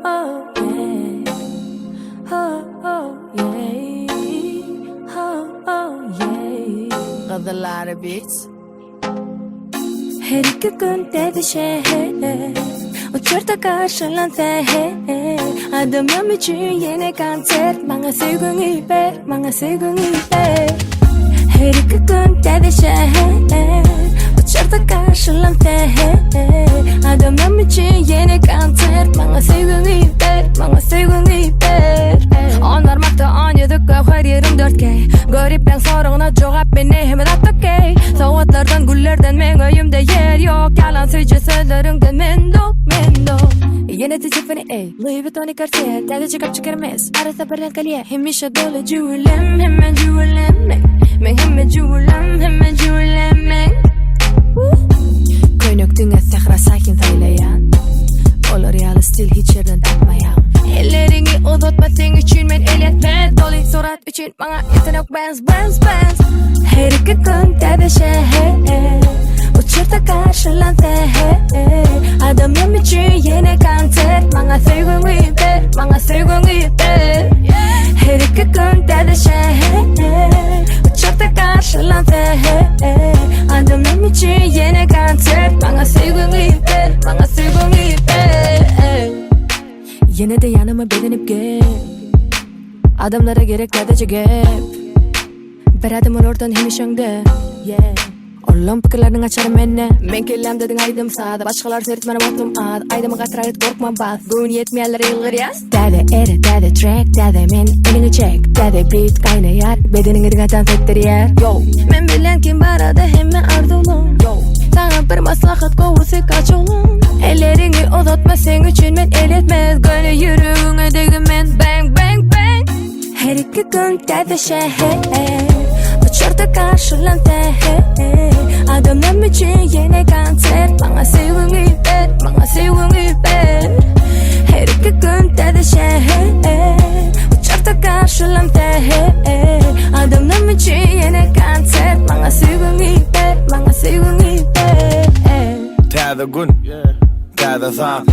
oh, yeah. Got a lot of beats. Her iki günde bir şehir Uçurda karşılansa Adamım için yeni konser Bana sevgini ver, bana sevgini ver Her iki günde bir şehir Uçurda karşılansa Adamım için yeni konser Bana sevgini ver, bana sevgini ver Onarmakta anladık her yerim 4K Garip ben soruna cevap beni hemen attık Saatlardan güllerden men öyümde yer yok Yalan söyleyece sözlerinden mendok Yine de tiffany ey Louis Vuitton Cartier Dede çıkıp çıkarmaz Arada bardak kaleye Hemişe dolu cüvelem Hemen cüvelenmek Men hemen cüvelem Hemen cüvelenmek Köynüktüğüne sehra sakin saylayan Olur yalı stil hiç yerden takmayan Ellerini uzatma sen için men el etme Dolu surat için bana yetenek benz Her iki günde bir şehir Uçurda karşılansa Adamım için yeni konser Bana sevgini ver, bana sevgini ver Her iki günde bir şehir Uçurda karşılansa Adamım için yeni konser Bana sevgini ver, bana sevgini ver Yine de yanıma bedenip gel Adamlara gerek sadece gel Bir adamın oradan hem işinde Oğlum pikirlerini açarım enne Men kellem dedin aydım sağda Başkalar seyretmene baktım ad Aydımı katrayet korkma bas Gün yetmeyenlere yılgır yaz Dede ere dede track Dede men elini çek Dede beat kaynayar Bedenin edin tektir yer Yo Men bilen kim barada hemen ardolum Yo Sana bir maslahat kovusu kaç olun Ellerini uzatma sen için men el etmez Gönlü yürüğüne degim men bang bang bang Her iki günde bir şehir Uçurda karşılansa Adamım için yeni konser Bana sevgini ver, bana sevgini ver Her iki günde de şehir Uçurda karşılansa Adamım için yeni konser Bana sevgini ver, bana sevgini ver Täze gün, täze saat,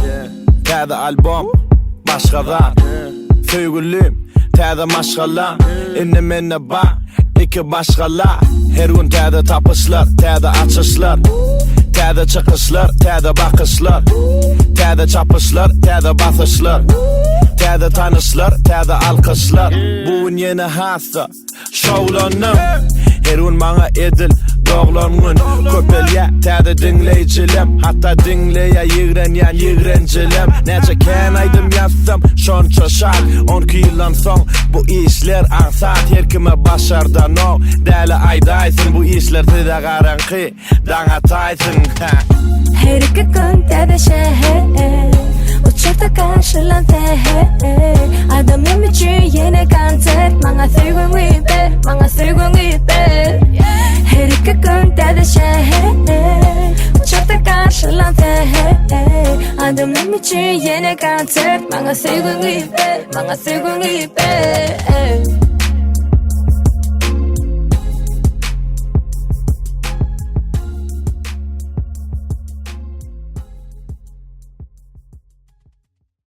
täze album, başkadan Söygülüm, täze maşgala, inne menne bak İki başkalar Her gün täze tapışlar, täze açışlar Täze çıkışlar, täze bakışlar Täze çapışlar, täze basışlar Täze tanışlar, täze alkışlar Bugün yeni hassa, şovlanım Her gün bana edil doğlanın Köpelge täze dinleyicilim Hatta dinleye yigrenyen yigrencilim Nece kenaydım yazsam şonça şart 12 yıldan son bu işler ansat Her kime başardan o Deli aydaysın bu işler size garankı Dana taysın Her iki günde bir şehir Uçurda karşılansa Adamım için yeni konser Bana sevgini ver, bana sevgini ver Her iki günde bir şehir Uçurda karşılansa Adamım için yeni konser Bana sevgini ver, bana sevgini ver